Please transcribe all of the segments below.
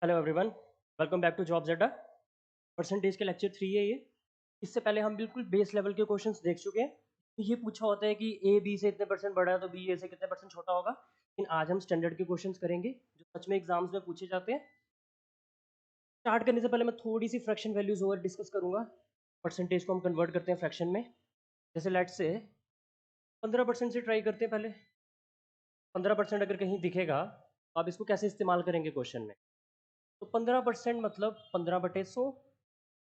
Hello everyone, welcome back to jobs adda. Percentage के lecture 3 है ये। इससे पहले हम बिल्कुल बेस लेवल के क्वेश्चंस देख चुके हैं। ये पूछा होता है कि ए बी से इतने परसेंट बड़ा है तो बी ए से कितने परसेंट छोटा होगा। लेकिन आज हम स्टैंडर्ड के क्वेश्चंस करेंगे जो सच में एग्जाम्स में पूछे जाते हैं। स्टार्ट करने से पहले मैं थोड़ी सी फ्रैक्शन वैल्यूज और डिस्कस करूंगा। परसेंटेज को हम कन्वर्ट करते हैं फ्रैक्शन में। जैसे लेट्स से 15% से ट्राई करते हैं पहले। 15% अगर कहीं दिखेगा तो आप इसको कैसे इस्तेमाल करेंगे क्वेश्चन में। तो 15% मतलब 15/100।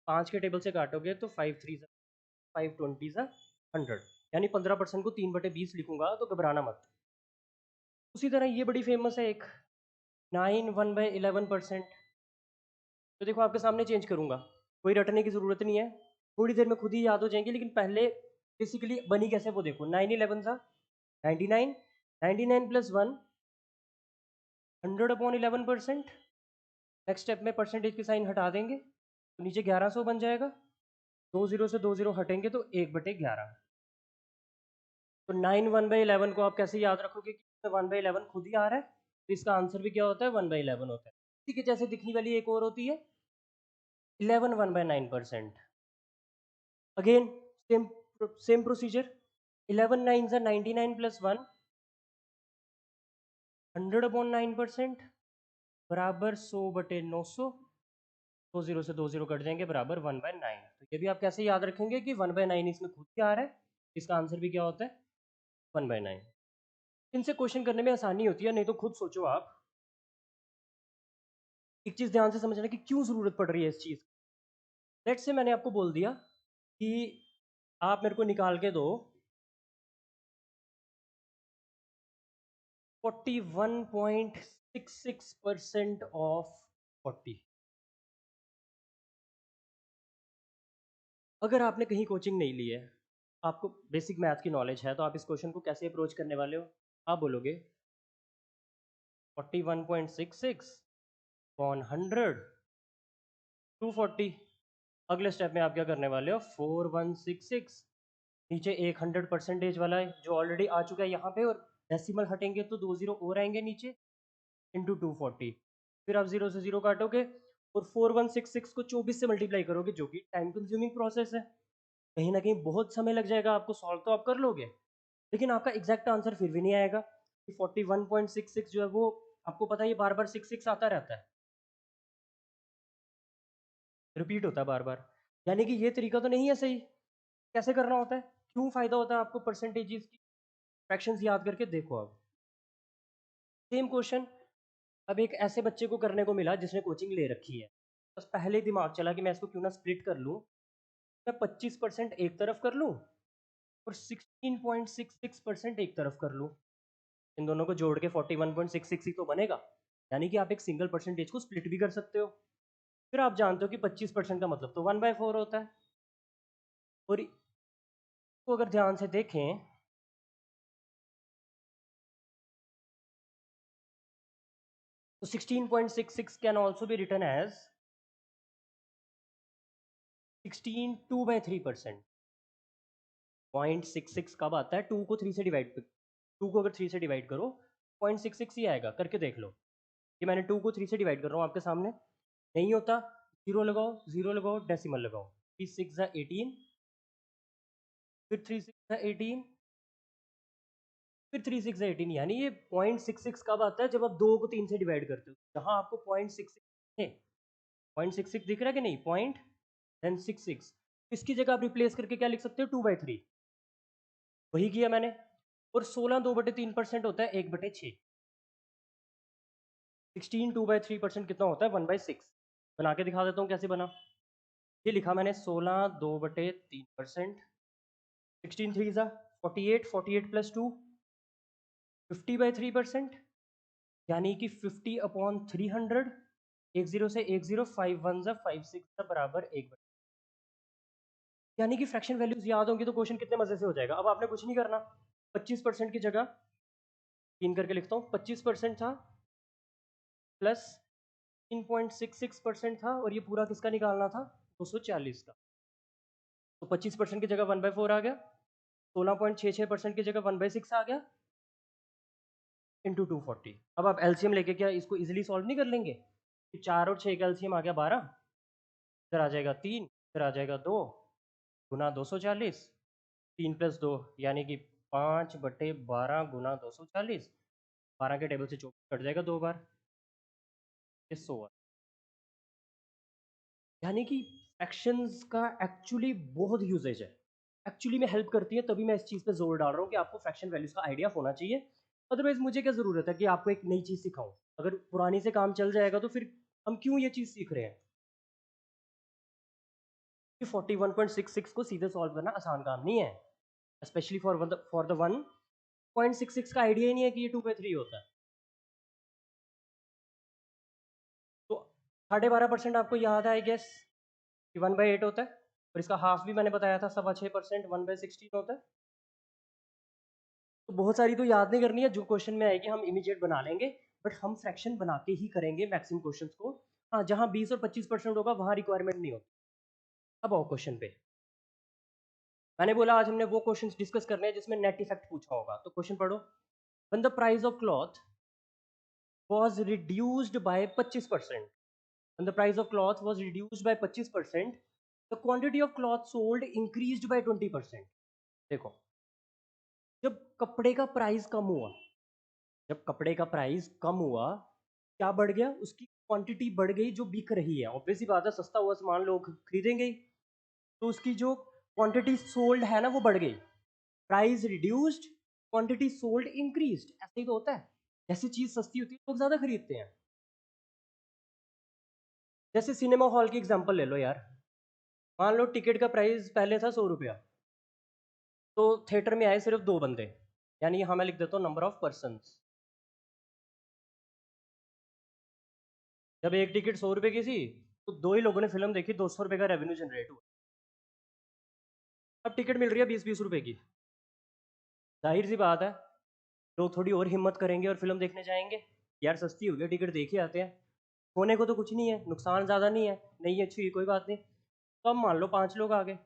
5 के टेबल से काटोगे तो 5 3 5 20 100, यानी 15% को 3/20 लिखूंगा तो घबराना मत। उसी तरह ये बड़ी फेमस है एक 9 1/11%। तो देखो आपके सामने चेंज करूंगा, कोई रटने की ज़रूरत नहीं है, थोड़ी देर में खुद ही याद हो जाएंगे। लेकिन पहले बेसिकली बनी कैसे वो देखो। 9 11 सा 99, 99 प्लस 1 100/11%। नेक्स्ट स्टेप में परसेंटेज की साइन हटा देंगे तो नीचे 1100 बन जाएगा। 2 0 से 2 0 हटेंगे तो 1/11। तो 9 1/11 को आप कैसे याद रखोगे कि 1/11 खुद ही आ रहा है, तो इसका आंसर भी क्या होता है 1/11 होता है। इसी के जैसे दिखने वाली एक और होती है 11 1/9%। Again same same procedure. 11 9 सा 99 प्लस 1 100/9% बराबर 100/900। 2 0 से 2 0 कट जाएंगे बराबर 1/9। तो ये भी आप कैसे याद रखेंगे कि 1/9 इसमें खुद ही आ रहा है, इसका आंसर भी क्या होता है 1/9। इनसे क्वेश्चन करने में आसानी होती है, नहीं तो खुद सोचो आप। एक चीज ध्यान से समझना कि क्यों जरूरत पड़ रही है इस चीज की। लेट से मैंने आपको बोल दिया कि आप मेरे को निकाल के दो 41.66% ऑफ 40। अगर आपने कहीं कोचिंग नहीं ली है, आपको बेसिक मैथ की नॉलेज है, तो आप इस क्वेश्चन को कैसे अप्रोच करने वाले हो। आप बोलोगे 41.66 अपॉन 100 240। अगले स्टेप में आप क्या करने वाले हो 4166 नीचे एक 100% वाला है जो ऑलरेडी आ चुका है यहाँ पे, और डेसिमल हटेंगे तो 2 0 और आएंगे नीचे इंटू 240। फिर आप 0 से 0 काटोगे और 4166 को 24 से मल्टीप्लाई करोगे, जो कि टाइम कंज्यूमिंग प्रोसेस है। कहीं ना कहीं बहुत समय लग जाएगा आपको, सॉल्व तो आप कर लोगे लेकिन आपका एग्जैक्ट आंसर फिर भी नहीं आएगा कि 41.66 जो है वो, आपको पता है ये बार बार 66 आता रहता है, रिपीट होता है बार बार। यानी कि ये तरीका तो नहीं है सही। कैसे करना होता है, क्यों फायदा होता है आपको परसेंटेजेस की फ्रैक्शंस याद करके देखो। अब सेम क्वेश्चन अब एक ऐसे बच्चे को करने को मिला जिसने कोचिंग ले रखी है। बस पहले दिमाग चला कि मैं इसको क्यों ना स्प्लिट कर लूँ। मैं 25% एक तरफ कर लूँ और 16.66% एक तरफ कर लूँ। इन दोनों को जोड़ के 41.66 ही तो बनेगा। यानी कि आप एक सिंगल परसेंटेज को स्प्लिट भी कर सकते हो। फिर आप जानते हो कि 25% का मतलब तो 1/4 होता है। और इसको अगर ध्यान से देखें तो 16.66 can also be written as 16 2/3%। 0.66 कब आता है, 2 को 3 से डिवाइड, 2 को अगर 3 से डिवाइड करो 0.66 ही आएगा। करके देख लो कि मैंने 2 को 3 से डिवाइड कर रहा हूँ आपके सामने, नहीं होता। जीरो लगाओ, जीरो लगाओ, डेसिमल लगाओ। 3 6 18, फिर 3 6 18, फिर 3 6 18। यानी ये 0.66 कब आता है, जब आप 2 को 3 से डिवाइड करते हो। जहाँ आपको 0.66 है, 0.66 दिख रहा है कि नहीं, पॉइंट देन 66, इसकी जगह आप रिप्लेस करके क्या लिख सकते हो 2/3। वही किया मैंने। और 16 2/3% होता है 1/6। 16 2/3% कितना होता है 1/6। बना के दिखा देता हूँ कैसे बना। ये लिखा मैंने 16 2/3%। 16 3 ज़ा 48, 48 प्लस 2 50/3%। यानी कि 50/300। 10 से 10 5 1 ज़ा 5 6 ज़ा बराबर 1। यानी कि फ्रैक्शन वैल्यूज याद होंगी तो क्वेश्चन कितने मजे से हो जाएगा। अब आपने कुछ नहीं करना, 25% की जगह 3 करके लिखता हूँ। 25% था प्लस 3.66% था, और ये पूरा किसका निकालना था 240 का। तो 25% की जगह 1/4 आ गया, 16.66% की जगह 1/6 आ गया इंटू 240। अब आप एलसीएम लेके क्या इसको इजीली सॉल्व नहीं कर लेंगे। 4 और 6 का एलसीएम आ गया 12, इधर आ जाएगा 3, इधर आ जाएगा 2 गुना 240, 3 + 2 यानी कि 5/12 गुना 240, 12 के टेबल से 24 कट जाएगा 2 बार, ये 100 है। यानी कि फ्रैक्शंस का एक्चुअली बहुत यूजेज है, एक्चुअली में हेल्प करती है, तभी मैं इस चीज़ पे जोर डाल रहा हूँ कि आपको फ्रैक्शन वैल्यूज का आइडिया होना चाहिए। अदरवाइज मुझे क्या ज़रूरत है कि आपको एक नई चीज़ सिखाऊं, अगर पुरानी से काम चल जाएगा तो फिर हम क्यों ये चीज़ सीख रहे हैं। कि 41.66 को सीधे सॉल्व करना आसान काम नहीं है, स्पेशली फॉर द 1.66 का आइडिया ही नहीं है कि ये 2/3 होता है। तो 12.5% आपको याद है आई गेस कि 1/8 होता है, और इसका हाफ भी मैंने बताया था 6.25%, 1/16 होता है। तो बहुत सारी तो याद नहीं करनी है, जो क्वेश्चन में आएगी हम इमीडिएट बना लेंगे, बट हम फ्रैक्शन बना के ही करेंगे मैक्सिमम क्वेश्चंस को। हाँ, जहाँ 20 और 25% होगा वहाँ रिक्वायरमेंट नहीं होती। अब आओ क्वेश्चन पे। मैंने बोला आज हमने वो क्वेश्चंस डिस्कस करने हैं जिसमें नेट इफेक्ट पूछा होगा, तो क्वेश्चन पढ़ो। When the price of cloth was reduced by 25%, when the price of cloth was reduced by 25%, the quantity of cloth sold increased by 20%। देखो, जब कपड़े का प्राइस कम हुआ, जब कपड़े का प्राइस कम हुआ, क्या बढ़ गया, उसकी क्वांटिटी बढ़ गई जो बिक रही है। ऑब्वियस सी बात है, सस्ता हुआ सामान लोग खरीदेंगे ही, तो उसकी जो क्वांटिटी सोल्ड है ना वो बढ़ गई। Price reduced, quantity sold increased, ऐसे ही तो होता है। जैसे चीज सस्ती होती है लोग ज्यादा खरीदते हैं। जैसे सिनेमा हॉल की एग्जांपल ले लो यार, मान लो टिकट का प्राइस पहले था 100 रुपया, तो थिएटर में आए सिर्फ 2 बंदे, यानी यहाँ मैं लिख देता हूँ नंबर ऑफ पर्सन। जब एक टिकट 100 रुपए की थी तो 2 ही लोगों ने फिल्म देखी, 200 रुपए का रेवेन्यू जनरेट हुआ। अब टिकट मिल रही है 20-20 रुपए की, जाहिर सी बात है लोग थोड़ी और हिम्मत करेंगे और फिल्म देखने जाएंगे। यार सस्ती हो गई टिकट, देख ही आते हैं, होने को तो कुछ नहीं है, नुकसान ज़्यादा नहीं है, नहीं अच्छी हुई कोई बात नहीं। तो अब मान लो 5 लोग आ गए,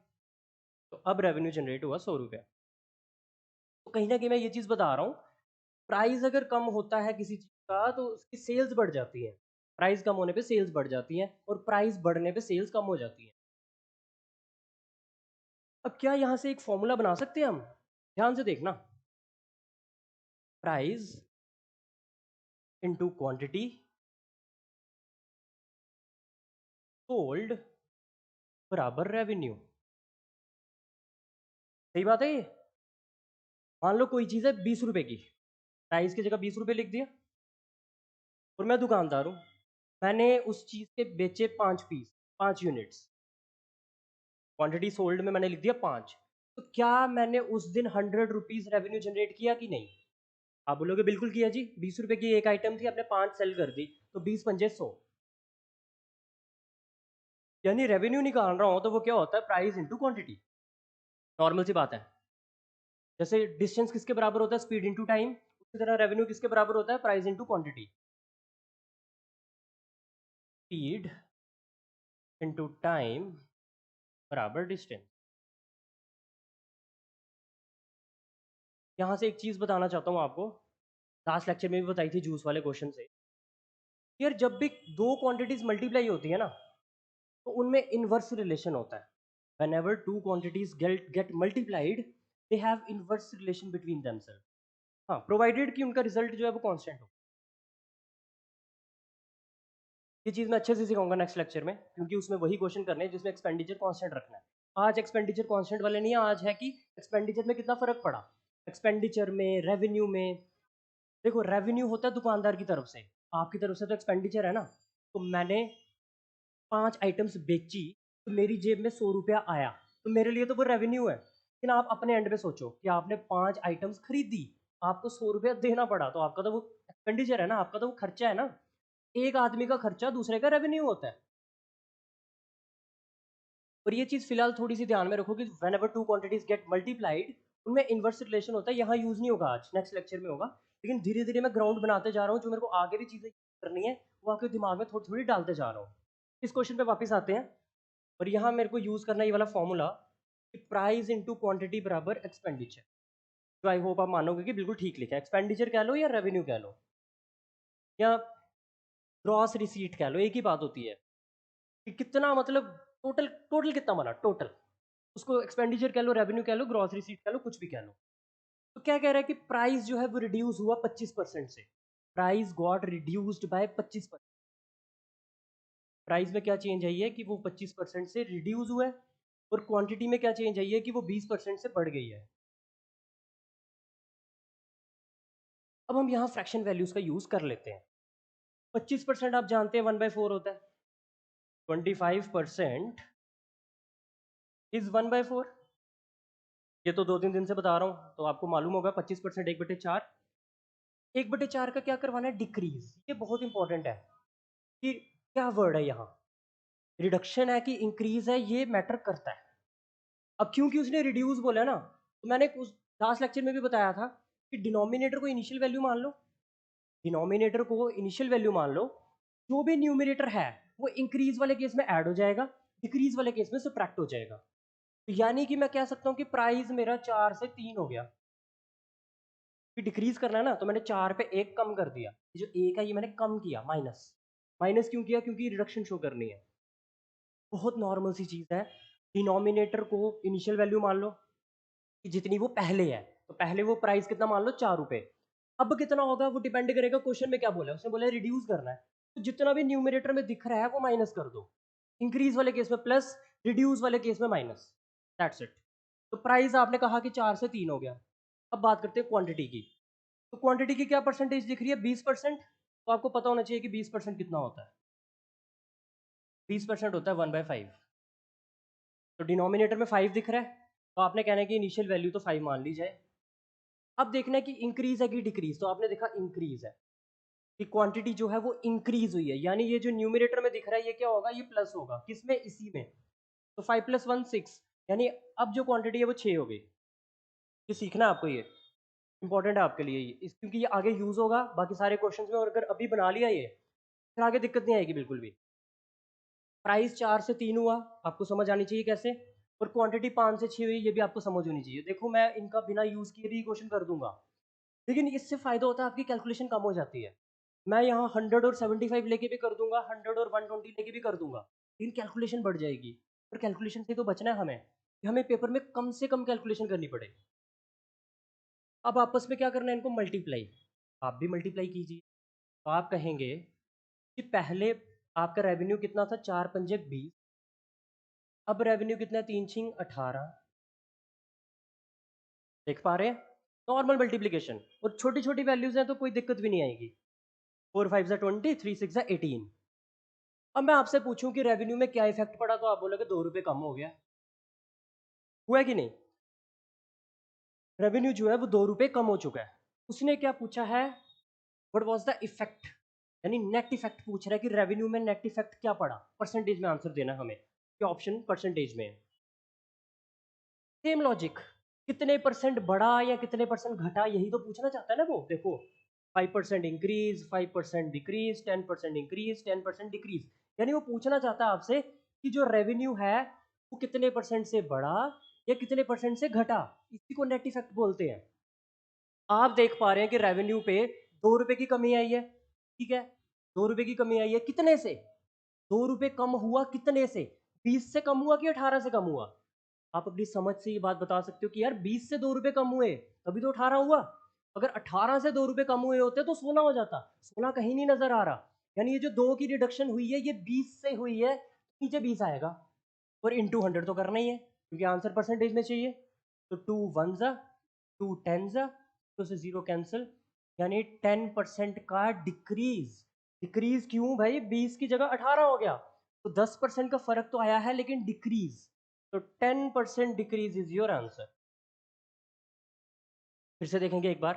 तो अब रेवेन्यू जनरेट हुआ 100 रुपया। तो कहीं ना कहीं मैं ये चीज़ बता रहा हूँ, प्राइस अगर कम होता है किसी चीज़ का तो उसकी सेल्स बढ़ जाती है, प्राइस कम होने पे सेल्स बढ़ जाती है, और प्राइस बढ़ने पे सेल्स कम हो जाती है। अब क्या यहाँ से एक फॉर्मूला बना सकते हैं हम, ध्यान से देखना, प्राइस इनटू क्वांटिटी सोल्ड बराबर रेवेन्यू। सही बात है ये। मान लो कोई चीज़ है 20 रुपए की, प्राइस की जगह 20 रुपए लिख दिया, और मैं दुकानदार हूँ, मैंने उस चीज़ के बेचे 5 पीस, 5 यूनिट्स, क्वांटिटी सोल्ड में मैंने लिख दिया 5। तो क्या मैंने उस दिन 100 रुपीज़ रेवेन्यू जनरेट किया कि नहीं? आप बोलोगे बिल्कुल किया जी, 20 रुपए की एक आइटम थी, आपने 5 सेल कर दी, तो 20×5 = 100। यानी रेवेन्यू निकाल रहा हूँ तो वो क्या होता है, प्राइस इंटू क्वांटिटी। नॉर्मल सी बात है। जैसे डिस्टेंस किसके बराबर होता है, स्पीड इंटू टाइम, उसी तरह रेवेन्यू किसके बराबर होता है, price into quantity. Speed into time बराबर डिस्टेंस। यहाँ से एक चीज़ बताना चाहता हूँ आपको, लास्ट लेक्चर में भी बताई थी जूस वाले क्वेश्चन से। यार जब भी दो क्वांटिटीज मल्टीप्लाई होती है ना, तो उनमें इनवर्स रिलेशन होता है। whenever two quantities get multiplied, they have inverse relation between themselves। हाँ, प्रोवाइडेड कि उनका रिजल्ट जो है वो कांस्टेंट हो। ये चीज़ मैं अच्छे से सिखाऊंगा नेक्स्ट लेक्चर में, क्योंकि उसमें वही क्वेश्चन करने हैं जिसमें एक्सपेंडिचर कांस्टेंट रखना है। आज एक्सपेंडिचर कांस्टेंट वाले नहीं है, आज है कि एक्सपेंडिचर में कितना फर्क पड़ा, एक्सपेंडिचर में, रेवेन्यू में। देखो रेवेन्यू होता है दुकानदार की तरफ से, आपकी तरफ से तो एक्सपेंडिचर है ना। तो मैंने 5 आइटम्स बेची, तो मेरी जेब में 100 रुपया आया, तो मेरे लिए तो वो रेवेन्यू है। लेकिन आप अपने एंड पे सोचो कि आपने 5 आइटम्स खरीदी, आपको 100 रुपया देना पड़ा, तो आपका तो वो एक्सपेंडिचर है ना, आपका तो वो खर्चा है ना। एक आदमी का खर्चा दूसरे का रेवेन्यू होता है। और ये चीज़ फिलहाल थोड़ी सी ध्यान में रखो कि whenever two quantities get multiplied, उनमें इन्वर्स रिलेशन होता है। यहाँ यूज़ नहीं होगा, आज नेक्स्ट लेक्चर में होगा, लेकिन धीरे धीरे मैं ग्राउंड बनाते जा रहा हूँ, जो मेरे को आगे भी चीज़ें करनी है वो आपके दिमाग में थोड़ी थोड़ी डालते जा रहा हूँ। इस क्वेश्चन पे वापस आते हैं, और यहाँ मेरे को यूज़ करना ये वाला फॉर्मूला कि प्राइस इंटू क्वांटिटी बराबर एक्सपेंडिचर, तो आई होप आप मानोगे कि बिल्कुल ठीक लिखा है। एक्सपेंडिचर कह लो या रेवेन्यू कह लो, या ग्रॉस रिसीट कह लो, एक ही बात होती है कि कितना मतलब टोटल टोटल कितना बना टोटल, उसको एक्सपेंडिचर कह लो, रेवेन्यू कह लो, ग्रॉस रिसीट कह लो, कुछ भी कह लो। तो क्या कह रहा है कि प्राइस जो है वो रिड्यूस हुआ 25% से, price got reduced by 25%। Price में क्या चेंज आई है कि वो 25% से रिड्यूस हुआ है, और क्वांटिटी में क्या चेंज आई है कि वो 20% से बढ़ गई है। अब हम यहाँ फ्रैक्शन वैल्यूज का यूज कर लेते हैं। 25% आप जानते हैं 1/4 होता है, 25% इज 1/4। ये तो 2-3 दिन से बता रहा हूँ, तो आपको मालूम होगा 25% 1/4। 1/4 का क्या करवाना है, डिक्रीज। ये बहुत इंपॉर्टेंट है कि क्या वर्ड है यहाँ, रिडक्शन है कि इंक्रीज है, ये मैटर करता है। अब क्योंकि उसने रिड्यूस बोला ना, तो मैंने उस लास्ट लेक्चर में भी बताया था कि डिनोमिनेटर को इनिशियल वैल्यू मान लो, डिनोमिनेटर को इनिशियल वैल्यू मान लो, जो भी न्यूमिनेटर है वो इंक्रीज वाले केस में ऐड हो जाएगा, डिक्रीज वाले केस में सब्ट्रैक्ट हो जाएगा। तो यानी कि मैं कह सकता हूँ कि प्राइस मेरा 4 से 3 हो गया। कि डिक्रीज करना है ना, तो मैंने 4 पे 1 कम कर दिया, ये जो 1 है ये मैंने कम किया, माइनस। माइनस क्यों किया, क्योंकि रिडक्शन शो करनी है। बहुत नॉर्मल सी चीज़ है। डिनोमिनेटर को इनिशियल वैल्यू मान लो कि जितनी वो पहले है, तो पहले वो प्राइस कितना मान लो 4 रुपए। अब कितना होगा वो डिपेंड करेगा क्वेश्चन में क्या बोला है, उसने बोला है रिड्यूस करना है, तो जितना भी न्यूमिनेटर में दिख रहा है वो माइनस कर दो। इंक्रीज वाले केस में प्लस, रिड्यूस वाले केस में माइनस, दैट्स इट। तो प्राइस आपने कहा कि 4 से 3 हो गया। अब बात करते हैं क्वांटिटी की। तो क्वांटिटी की क्या परसेंटेज दिख रही है, 20%। तो आपको पता होना चाहिए कि 20% कितना होता है, 20% होता है 1/5। तो डिनोमिनेटर में 5 दिख रहा है, तो आपने कहना है कि इनिशियल वैल्यू तो 5 मान ली जाए। अब देखना है कि इंक्रीज है कि डिक्रीज, तो आपने देखा इंक्रीज है कि क्वांटिटी जो है वो इंक्रीज हुई है, यानी ये जो न्यूमिनेटर में दिख रहा है ये क्या होगा, ये प्लस होगा, किसमें, इसी में। तो 5 + 1 6, यानी अब जो क्वांटिटी है वो 6 हो गई। ये सीखना है आपको, ये इंपॉर्टेंट है आपके लिए, ये क्योंकि ये आगे यूज होगा बाकी सारे क्वेश्चन में, और अगर अभी बना लिया ये फिर आगे दिक्कत नहीं आएगी बिल्कुल भी। प्राइस 4 से 3 हुआ, आपको समझ आनी चाहिए कैसे, और क्वांटिटी 5 से 6 हुई, ये भी आपको समझ होनी चाहिए। देखो मैं इनका बिना यूज किए भी क्वेश्चन कर दूंगा, लेकिन इससे फायदा होता है आपकी कैलकुलेशन कम हो जाती है। मैं यहाँ 100 और 75 लेके भी कर दूंगा, 100 और 120 लेके भी कर दूंगा, लेकिन कैलकुलेशन बढ़ जाएगी। और कैलकुलेशन से तो बचना है हमें, कि हमें पेपर में कम से कम कैलकुलेशन करनी पड़े। अब आपस में क्या करना है, इनको मल्टीप्लाई, आप भी मल्टीप्लाई कीजिए। तो आप कहेंगे कि पहले आपका रेवेन्यू कितना था, 4×5 = 20। अब रेवेन्यू कितना है, 3×6 = 18। देख पा रहे हैं, नॉर्मल मल्टीप्लीकेशन, और छोटी छोटी वैल्यूज हैं तो कोई दिक्कत भी नहीं आएगी। 4×5 = 20, 3×6 = 18। अब मैं आपसे पूछूं कि रेवेन्यू में क्या इफेक्ट पड़ा, तो आप बोलोगे 2 रुपए कम हो गया। हुआ है कि नहीं, रेवेन्यू जो है वो 2 रुपए कम हो चुका है। उसने क्या पूछा है, व्हाट वाज द इफेक्ट, यानी नेट इफेक्ट पूछ रहा है कि रेवेन्यू में नेट इफेक्ट क्या पड़ा, परसेंटेज में आंसर देना है हमें, क्या ऑप्शन परसेंटेज में। सेम लॉजिक, कितने परसेंट बढ़ा या कितने परसेंट घटा, यही तो पूछना चाहता है ना वो। देखो 5% इंक्रीज, 5% डिक्रीज, 10% इंक्रीज, 10% डिक्रीज, यानी वो पूछना चाहता है आपसे कि जो रेवेन्यू है वो कितने परसेंट से बढ़ा या कितने परसेंट से घटा, इसी को नेट इफेक्ट बोलते हैं। आप देख पा रहे हैं कि रेवेन्यू पे 2 रुपए की कमी आई है, ठीक है, 2 रुपए की कमी आई है, कितने से, 2 रुपए कम हुआ कितने से, 20 से कम हुआ कि 18 से कम हुआ। आप अपनी समझ से ये बात बता सकते हो कि यार 20 से 2 रुपए कम हुए तभी तो 18 हुआ। अगर 18 से 2 रुपए कम हुए होते तो 16 हो जाता, 16 कहीं नहीं नजर आ रहा। यानी ये जो 2 की रिडक्शन हुई है ये 20 से हुई है, नीचे 20 आएगा, और इंटू 100 तो करना ही है क्योंकि आंसर परसेंटेज में चाहिए। तो 2 1s, 2 10s, तो से 0 कैंसिल, यानी 10% का डिक्रीज। डिक्रीज क्यों भाई, 20 की जगह 18 हो गया, तो 10% का फर्क तो आया है लेकिन डिक्रीज, तो 10% डिक्रीज इज योर आंसर। फिर से देखेंगे एक बार,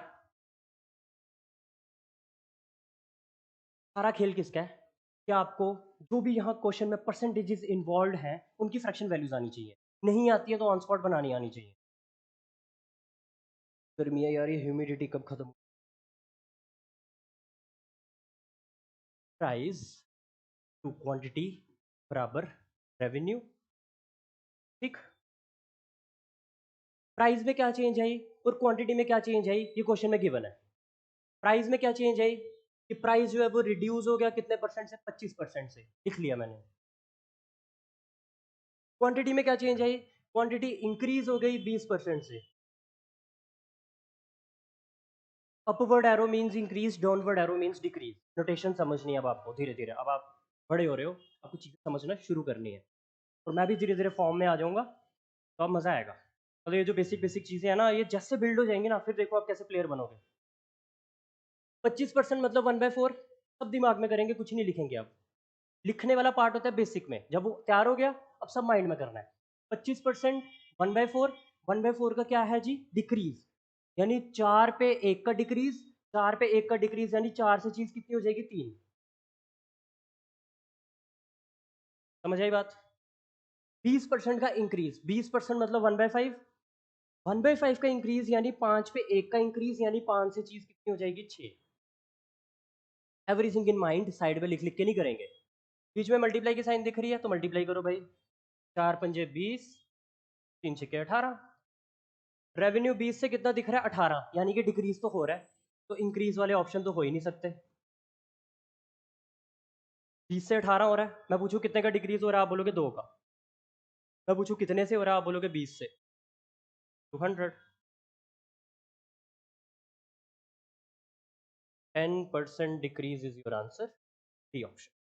सारा खेल किसका है, क्या आपको जो भी यहाँ क्वेश्चन में परसेंटेजेस इन्वॉल्व हैं उनकी फ्रैक्शन वैल्यूज आनी चाहिए, नहीं आती है तो ऑन स्पॉट बनानी आनी चाहिए। गर्मी है यार, ये ह्यूमिडिटी कब खत्म। प्राइस टू क्वांटिटी बराबर रेवेन्यू, ठीक। प्राइस में क्या चेंज आई और क्वांटिटी में क्या चेंज आई, ये क्वेश्चन में गिवन है। प्राइस में क्या चेंज आई कि प्राइस जो है वो रिड्यूस हो गया कितने परसेंट से, 25% से, लिख लिया मैंने। क्वांटिटी में क्या चेंज आई, क्वांटिटी इंक्रीज हो गई 20% से। Upward arrow means increase, downward arrow means decrease. Notation समझनी है अब आपको धीरे धीरे, अब आप बड़े हो रहे हो, आपको चीज़ें समझना शुरू करनी है, और मैं भी धीरे धीरे फॉर्म में आ जाऊंगा, तो अब मज़ा आएगा। तो ये जो बेसिक बेसिक चीज़ें हैं ना, ये जैसे बिल्ड हो जाएंगी ना, फिर देखो आप कैसे प्लेयर बनोगे। 25% मतलब 1/4, सब दिमाग में करेंगे, कुछ नहीं लिखेंगे अब। लिखने वाला पार्ट होता है बेसिक में, जब वो तैयार हो गया अब सब माइंड में करना है। 25%, 1/4, 1/4 का क्या है जी, डिक्रीज, यानी 4 पे 1 का डिक्रीज, 4 पे 1 का डिक्रीज यानी 4 से चीज कितनी हो जाएगी, 3। समझ आई बात। 20% का इंक्रीज, 20% मतलब 1/5, 1/5 का इंक्रीज यानी 5 पे 1 का इंक्रीज यानी 5 से चीज कितनी हो जाएगी, 6। एवरीथिंग इन माइंड, साइड में लिख लिख के नहीं करेंगे। बीच में मल्टीप्लाई की साइन दिख रही है तो मल्टीप्लाई करो भाई, 4 पंजे 20, 3 छक्के 18। रेवेन्यू 20 से कितना दिख रहा है, 18, यानी कि डिक्रीज तो हो रहा है, तो इंक्रीज वाले ऑप्शन तो हो ही नहीं सकते। 20 से 18 हो रहा है, मैं पूछूं कितने का डिक्रीज हो रहा है, आप बोलोगे 2 का। मैं पूछूं कितने से हो रहा है, आप बोलोगे 20 से, 200। 10% decrease is your answer, D option.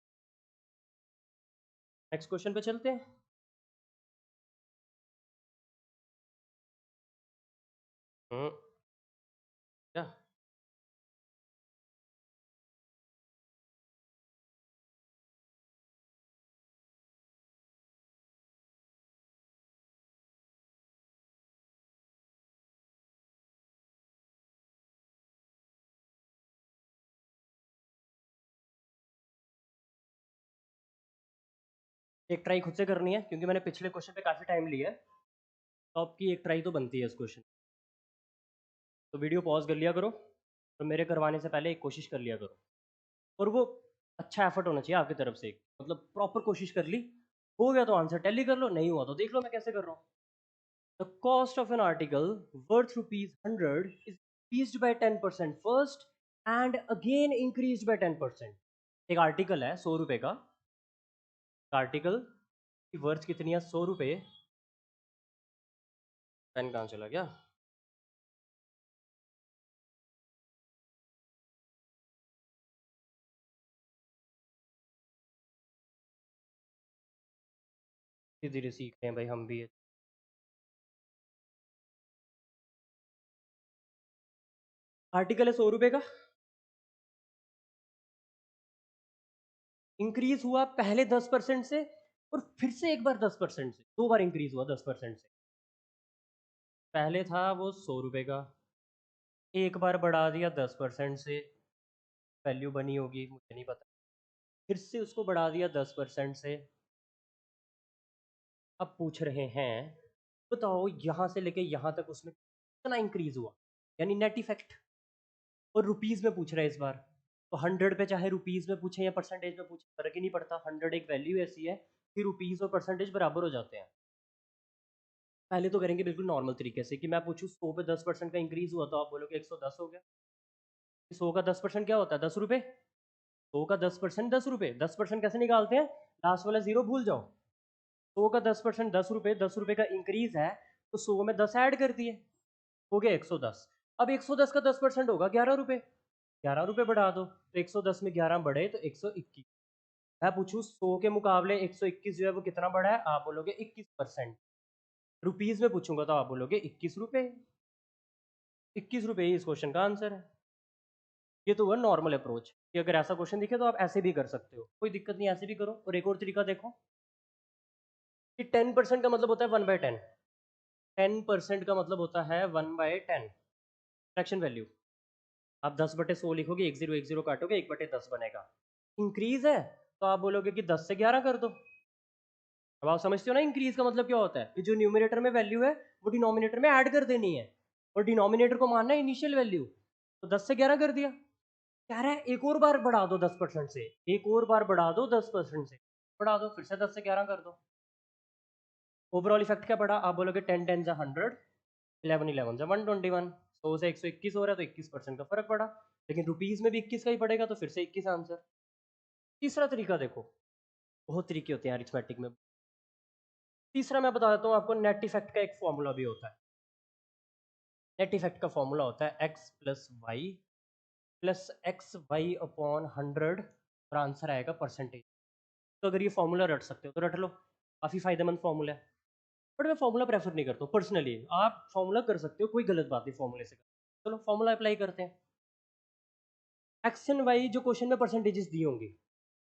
Next question पे चलते हैं। क्या, एक ट्राई खुद से करनी है क्योंकि मैंने पिछले क्वेश्चन पे काफी टाइम लिया है, तो आपकी एक ट्राई तो बनती है इस क्वेश्चन। तो वीडियो पॉज कर लिया करो, और मेरे करवाने से पहले एक कोशिश कर लिया करो, और वो अच्छा एफर्ट होना चाहिए आपकी तरफ से, मतलब प्रॉपर कोशिश कर ली, हो गया तो आंसर टैली कर लो, नहीं हुआ तो देख लो मैं कैसे कर रहा हूँ। The cost of an article worth ₹100 is increased by 10% first and again increased by 10%। एक आर्टिकल है 100 रुपए का, आर्टिकल की वर्थ कितनी है, 100 रुपए। पेन कहाँ चला गया, धीरे धीरे सीख रहे हैं भाई हम भी। आर्टिकल है 100 रुपए का, इंक्रीज हुआ पहले 10% से, और फिर से एक बार 10% से, 2 बार इंक्रीज हुआ 10% से। पहले था वो 100 रुपए का, एक बार बढ़ा दिया 10% से, वैल्यू बनी होगी मुझे नहीं पता, फिर से उसको बढ़ा दिया 10% से। अब पूछ रहे हैं, बताओ यहाँ से लेके यहाँ तक उसमें कितना इंक्रीज हुआ, यानी नेट इफेक्ट, और रुपीज़ में पूछ रहा है इस बार। तो 100 पे चाहे रुपीज़ में पूछे या परसेंटेज में पूछे, फर्क ही नहीं पड़ता, 100 एक वैल्यू ऐसी है कि रुपीज़ और परसेंटेज बराबर हो जाते हैं। पहले तो करेंगे बिल्कुल नॉर्मल तरीके से, कि मैं पूछूँ 100 पे 10% का इंक्रीज हुआ, तो आप बोलोगे 110 हो गया। 100 का 10% क्या होता है, 10 रुपये। 100 का 10% 10 रुपये, 10% कैसे निकालते हैं, लास्ट वाला जीरो भूल जाओ। 100 का 10% 10 रुपये, 10 रुपये का इंक्रीज है, तो 100 में 10 ऐड कर दिए, हो गया 110। अब 110 का 10% होगा 11 रुपये, 11 रुपये बढ़ा दो, तो 110 में 11 बढ़े तो 121। मैं पूछूं 100 के मुकाबले 121 जो है वो कितना बढ़ा है, आप बोलोगे 21%। रुपीज में पूछूंगा तो आप बोलोगे 21 रुपये। 21 रुपये ही इस क्वेश्चन का आंसर है। ये तो हुआ नॉर्मल अप्रोच, कि अगर ऐसा क्वेश्चन दिखे तो आप ऐसे भी कर सकते हो, कोई दिक्कत नहीं, ऐसे भी करो। और एक और तरीका देखो, कि 10% का मतलब होता है 1/10, 10% का मतलब होता है 1/10 फ्रैक्शन वैल्यू। आप 10/100 लिखोगे, 1010 काटोगे, 1/10 बनेगा। इंक्रीज है तो आप बोलोगे कि 10 से 11 कर दो। अब आप समझते हो ना इंक्रीज का मतलब क्या होता है, कि जो न्यूमिनेटर में वैल्यू है वो डिनोमिनेटर में ऐड कर देनी है, और डिनोमिनेटर को मानना है इनिशियल वैल्यू। तो 10 से 11 कर दिया, कह रहा है एक और बार बढ़ा दो 10% से, एक और बार बढ़ा दो 10% से, बढ़ा दो, फिर से 10 से 11 कर दो। ओवरऑल इफेक्ट क्या पड़ा, आप बोलोगे 10 10 100, 11 11 121, 100 से 121 हो रहा है तो 21% का फर्क पड़ा, लेकिन रुपीज़ में भी 21 का ही पड़ेगा तो फिर से 21 आंसर। तीसरा तरीका देखो, बहुत तरीके होते हैं अरिथमेटिक में। तीसरा मैं बता देता हूँ आपको, नेट इफेक्ट का एक फॉर्मूला भी होता है। नेट इफेक्ट का फॉर्मूला होता है x plus x y upon 100 और आंसर आएगा परसेंटेज। तो अगर ये फॉर्मूला रट सकते हो तो रट लो, काफ़ी फायदेमंद फॉर्मूला है। बट मैं फॉर्मूला प्रेफर नहीं करता हूँ पर्सनली। आप फॉर्मूला कर सकते हो, कोई गलत बात नहीं फॉर्मूले से। चलो फॉर्मूला अप्लाई करते हैं। एक्स एंड वाई जो क्वेश्चन में परसेंटेजेस दी होंगी,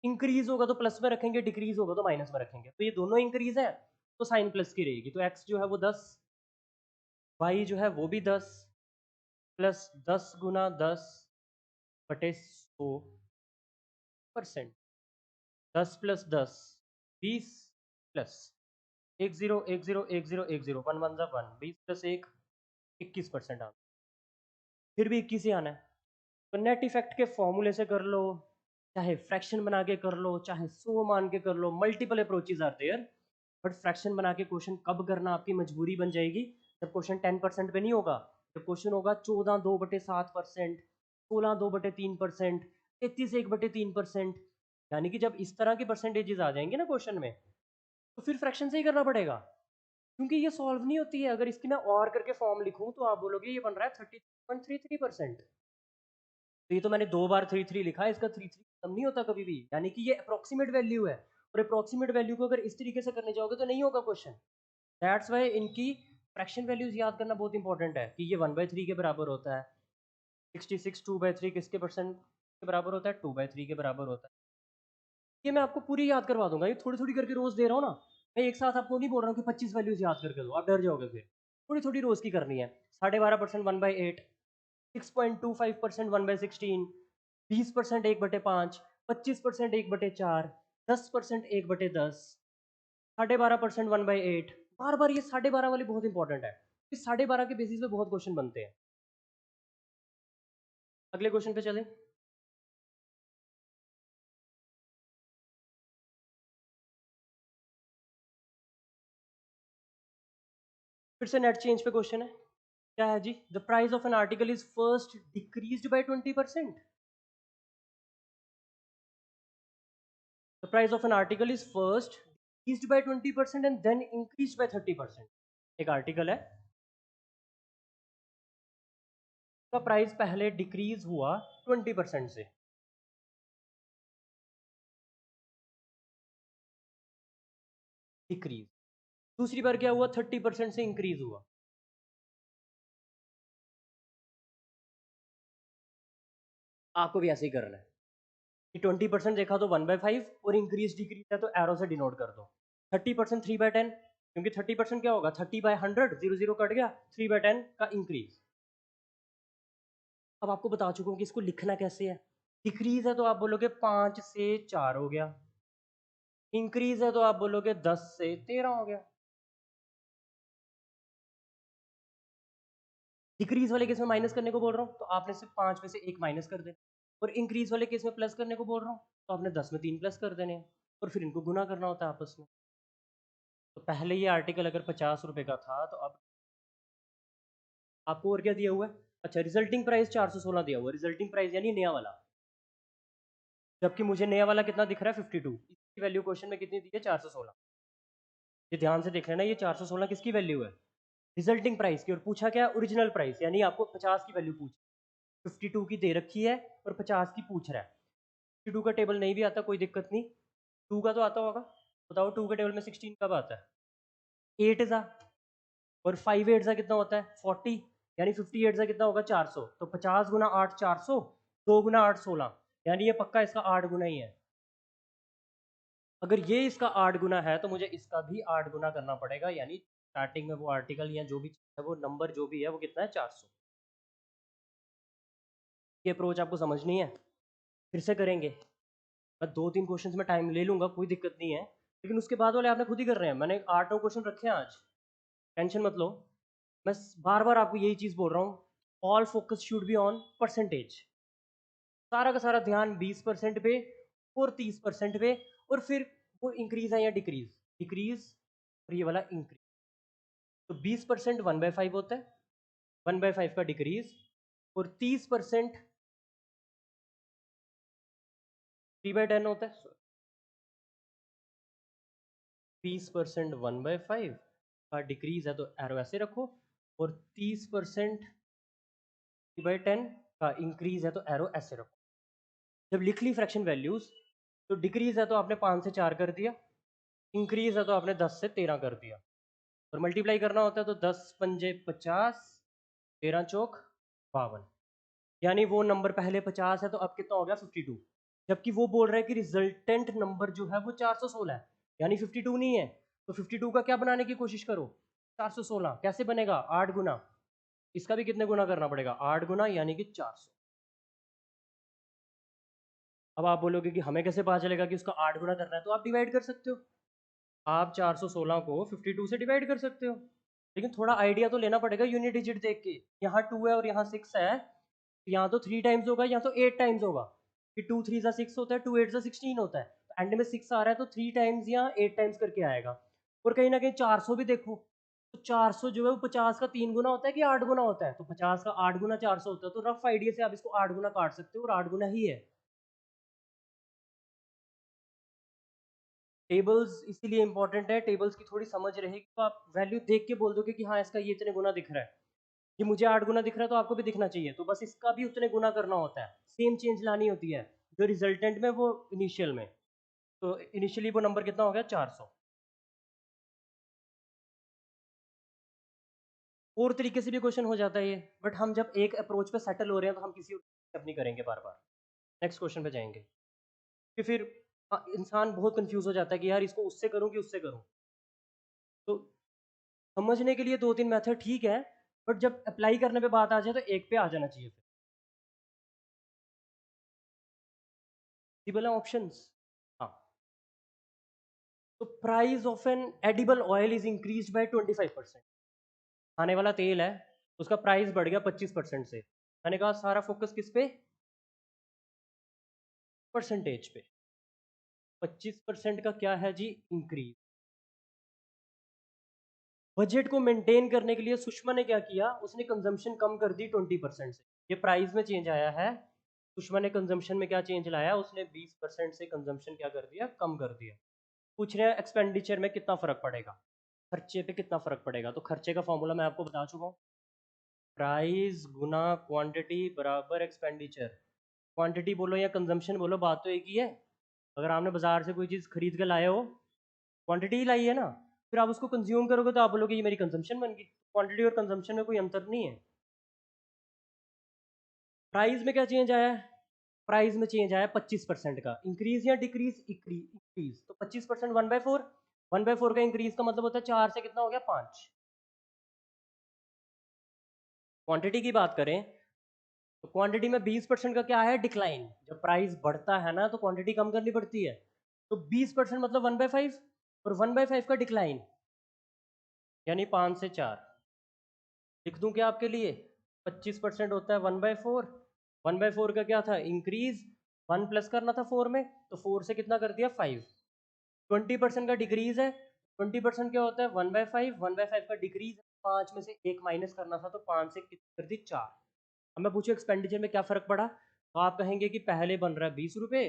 इंक्रीज होगा तो प्लस में रखेंगे, डिक्रीज होगा तो माइनस में रखेंगे। तो ये दोनों इंक्रीज है तो साइन प्लस की रहेगी, तो एक्स जो है वो 10, वाई जो है वो भी 10, प्लस 10 गुना 10/100%। 10 + 10 20, प्लस 10 10 10 10 1 1 जा 1, 20 + 1 21% आना, फिर भी 21 ही आना है। तो नेट इफेक्ट के फॉर्मूले से कर लो, चाहे फ्रैक्शन बना के कर लो, चाहे सो मान के कर लो, multiple approaches are there. But fraction बना के क्वेश्चन कब करना आपकी मजबूरी बन जाएगी, जब क्वेश्चन 10% पे नहीं होगा, जब क्वेश्चन होगा 14 2/7%, 16 2/3%, 33 1/3%। यानी कि जब इस तरह की परसेंटेजेस आ जाएंगे ना क्वेश्चन में, तो फिर फ्रैक्शन से ही करना पड़ेगा, क्योंकि ये सॉल्व नहीं होती है। अगर इसकी मैं और करके फॉर्म लिखूं तो आप बोलोगे ये बन रहा है 33.33%। तो ये तो मैंने 2 बार 33 लिखा है, इसका 33 खत्म नहीं होता कभी भी, यानी कि ये अप्रोक्सीमेट वैल्यू है। और अप्रोक्सीमेट वैल्यू को अगर इस तरीके से करने जाओगे तो नहीं होगा क्वेश्चन। दैट्स वाई इनकी फ्रैक्शन वैल्यूज याद करना बहुत इंपॉर्टेंट है, कि ये 1/3 के बराबर होता है, 66 2/3 किसके परसेंट के बराबर होता है, 2/3 के बराबर होता है। ये मैं आपको पूरी याद करवा दूंगा, ये थोड़ी थोड़ी करके रोज दे रहा हूँ ना। मैं एक साथ आपको नहीं बोल रहा हूँ कि 25 वैल्यूज याद करके दो, आप डर जाओगे फिर। थोड़ी थोड़ी रोज की करनी है। 12.5% 1/8, 6.25% 1/16, 20% 1/5, 25% 1/4, 10% 1/10, 12.5% 1/8। बार बार ये 12.5 वाली बहुत इंपॉर्टेंट है, इस 12.5 के बेसिस पे बहुत क्वेश्चन बनते हैं। अगले क्वेश्चन पे चलें। फिर से नेट चेंज पे क्वेश्चन है। क्या है जी, the price of an article is first decreased by 20%। The price of an article is first decreased by 20% and then increased by 30%। एक आर्टिकल है, का प्राइस पहले डिक्रीज हुआ 20% से, डिक्रीज। दूसरी बार क्या हुआ, 30% से इंक्रीज हुआ। आपको भी ऐसे ही करना है कि 20% देखा तो 1/5, और इंक्रीज डिक्रीज है तो एरो से डिनोट कर दो। 30% 3/10, क्योंकि 30% क्या होगा, 30/100, 0 0 कट गया, 3/10 का इंक्रीज। अब आपको बता चुका हूँ कि इसको लिखना कैसे है। डिक्रीज है तो आप बोलोगे 5 से 4 हो गया, इंक्रीज है तो आप बोलोगे 10 से 13 हो गया। डिक्रीज वाले केस में माइनस करने को बोल रहा हूँ तो आपने सिर्फ 5 में से 1 माइनस कर देना, और इंक्रीज वाले केस में प्लस करने को बोल रहा हूँ तो आपने 10 में 3 प्लस कर देने हैं, और फिर इनको गुना करना होता है आपस में। तो पहले ये आर्टिकल अगर 50 रुपए का था तो अब आपको और क्या दिया हुआ है, अच्छा रिजल्टिंग प्राइस 416 दिया हुआ है, रिजल्टिंग प्राइस यानी नया वाला। जबकि मुझे नया वाला कितना दिख रहा है, 52। इसकी वैल्यू क्वेश्चन में कितनी दी है, 416। ये ध्यान से देख लेना, ये 416 किसकी वैल्यू है, रिजल्टिंग प्राइस की। और पूछा क्या, ओरिजिनल प्राइस, यानी आपको 50 की वैल्यू पूछ, 52 की दे रखी है और 50 की पूछ रहा है। 52 का टेबल नहीं भी आता कोई दिक्कत नहीं, 2 का तो आता होगा। बताओ 2 के टेबल में 16 कब आता है, 8 ज़ा, और 5 8 ज़ा कितना होता है, 40, यानी 58 ज़ा कितना होगा, 400। तो 50 गुना 8 400, 2 गुना 8 16, यानी ये पक्का इसका 8 गुना ही है। अगर ये इसका 8 गुना है तो मुझे इसका भी 8 गुना करना पड़ेगा, यानी स्टार्टिंग में वो आर्टिकल या जो भी है वो नंबर जो भी है वो कितना है, 400। ये अप्रोच आपको समझनी है, फिर से करेंगे। मैं 2 3 क्वेश्चन में टाइम ले लूंगा, कोई दिक्कत नहीं है, लेकिन उसके बाद वाले आपने खुद ही कर रहे हैं। मैंने 8 9 क्वेश्चन रखे हैं आज, टेंशन मत लो। मैं बार बार आपको यही चीज़ बोल रहा हूँ, all focus should be on percentage. सारा का सारा ध्यान 20% पे और 30% पे, और फिर वो इंक्रीज है या डिक्रीज, डिक्रीज और ये वाला इंक्रीज। तो 20% 1/5 होता है, 1/5 का डिक्रीज, और 30% 3/10 होता है। 30% 1/5 का डिक्रीज है तो एरो ऐसे रखो, और 30% 3/10 का इंक्रीज है तो एरो ऐसे रखो। जब लिख ली फ्रैक्शन वैल्यूज, तो डिक्रीज है तो आपने 5 से 4 कर दिया, इंक्रीज है तो आपने 10 से 13 कर दिया, और मल्टीप्लाई करना होता है तो 10 पंजे 50, 13 चौक 52, यानी वो नंबर पहले 50 है तो अब कितना हो गया 52, जबकि वो बोल रहा है कि रिजल्टेंट नंबर जो है वो 416 है, यानी 52 नहीं है। तो 52 का क्या बनाने की कोशिश करो, 416 कैसे बनेगा, 8 गुना, इसका भी कितने गुना करना पड़ेगा, 8 गुना, यानी कि 400। अब आप बोलोगे कि हमें कैसे पता चलेगा कि उसका 8 गुना करना है, तो आप डिवाइड कर सकते हो, आप 416 को 52 से डिवाइड कर सकते हो, लेकिन थोड़ा आइडिया तो लेना पड़ेगा यूनिट डिजिट देख के। यहाँ 2 है और यहाँ 6 है, यहाँ तो 3 टाइम्स होगा, यहाँ तो 8 टाइम्स होगा, कि 2 3 ज़ा 6 होता है, 2 8 ज़ा 16 होता है, तो एंड में 6 आ रहा है तो 3 टाइम्स या 8 टाइम्स करके आएगा। और कहीं ना कहीं 400 भी देखो, तो 400 जो है वो 50 का 3 गुना होता है कि 8 गुना होता है, तो 50 का 8 गुना 400 होता है, तो रफ आइडिया से आप इसको 8 गुना काट सकते हो, और 8 गुना ही है। टेबल्स इसीलिए इंपॉर्टेंट है, टेबल्स की थोड़ी समझ रहेगी तो आप वैल्यू देख के बोल दोगे कि हाँ इसका ये इतने गुना दिख रहा है, ये मुझे 8 गुना दिख रहा है तो आपको भी दिखना चाहिए, तो बस इसका भी उतने गुना करना होता है, सेम चेंज लानी होती है जो रिजल्टेंट में वो इनिशियल में। तो इनिशियली वो नंबर कितना हो गया 400। और तरीके से भी क्वेश्चन हो जाता है ये, बट हम जब एक अप्रोच पे सेटल हो रहे हैं तो हम किसी और नहीं करेंगे बार बार। नेक्स्ट क्वेश्चन पे जाएंगे, कि फिर इंसान बहुत कंफ्यूज हो जाता है कि यार इसको उससे करूं कि उससे करूं। तो समझने के लिए 2-3 मेथड ठीक है, बट जब अप्लाई करने पे बात आ जाए तो एक पे आ जाना चाहिए। फिर बोला ऑप्शंस, हाँ, तो price of an edible oil is increase by 25%। खाने वाला तेल है, उसका प्राइस बढ़ गया 25% से, मैंने कहा सारा फोकस किस पे, परसेंटेज पे। 25% का क्या है जी, इंक्रीज। बजट को मेंटेन करने के लिए सुषमा ने क्या किया, उसने कंजम्पशन कम कर दी 20% से, ये प्राइस में चेंज आया है। सुषमा ने कंजम्पशन में क्या चेंज लाया, उसने 20% से कंजम्पशन क्या कर दिया, कम कर दिया। पूछ रहे हैं एक्सपेंडिचर में कितना फर्क पड़ेगा, खर्चे पे कितना फर्क पड़ेगा, तो खर्चे का फॉर्मूला मैं आपको बता चुका हूँ, प्राइस गुना क्वांटिटी बराबर एक्सपेंडिचर। क्वांटिटी बोलो या कंजम्पशन बोलो, बात तो एक ही है। अगर आपने बाजार से कोई चीज़ खरीद के लाए हो, क्वांटिटी ही लाई है ना, फिर आप उसको कंज्यूम करोगे तो आप बोलोगे ये मेरी कंजम्पशन बन गई। क्वांटिटी और कंजम्पशन में कोई अंतर नहीं है। प्राइस में क्या चेंज आया है, प्राइस में चेंज आया 25% का, इंक्रीज या डिक्रीज, इंक्रीज, तो 25% 1/4, 1/4 का इंक्रीज का मतलब होता है 4 से कितना हो गया 5। क्वांटिटी की बात करें तो क्वांटिटी में 20% का क्या है, डिक्लाइन। जब प्राइस बढ़ता है ना तो क्वांटिटी कम करनी पड़ती है, तो 20% मतलब 1/5, और 1/5 का डिक्लाइन यानी 5 से 4। लिख दूं क्या आपके लिए, 25% होता है 1/4, 1/4 का क्या था, इंक्रीज, 1 प्लस करना था 4 में, तो 4 से कितना कर दिया 5। 20% का डिक्रीज है, 20% क्या होता है 1/5, 1/5 का डिक्रीज, 5 में से 1 माइनस करना था तो 5 से कितना कर दी 4। अब मैं पूछूं एक्सपेंडिचर में क्या फर्क पड़ा, तो आप कहेंगे कि पहले बन रहा है 20 रुपये,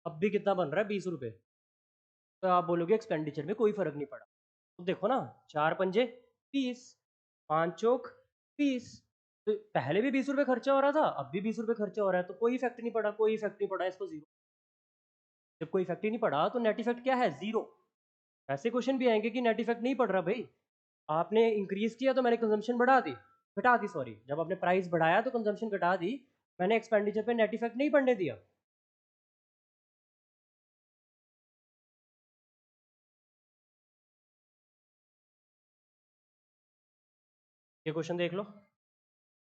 अब भी कितना बन रहा है 20 रुपये, तो आप बोलोगे एक्सपेंडिचर में कोई फर्क नहीं पड़ा। तो देखो ना, 4 पंजे 20, 5 चौक 20, तो पहले भी 20 रुपये खर्चा हो रहा था, अब भी 20 रुपये खर्चा हो रहा है, तो कोई इफेक्ट नहीं पड़ा, कोई इफेक्ट नहीं पड़ा, इसको जीरो। जब कोई इफेक्ट ही नहीं पड़ा तो नेट इफेक्ट क्या है, जीरो। ऐसे क्वेश्चन भी आएंगे कि नेट इफेक्ट नहीं पड़ रहा भाई, आपने इंक्रीज किया तो मैंने कंजम्पशन बढ़ा दी, घटा दी सॉरी, जब आपने प्राइस बढ़ाया तो कंजम्पशन घटा दी, मैंने एक्सपेंडिचर पे नेट इफेक्ट नहीं पड़ने दिया। ये क्वेश्चन देख लो,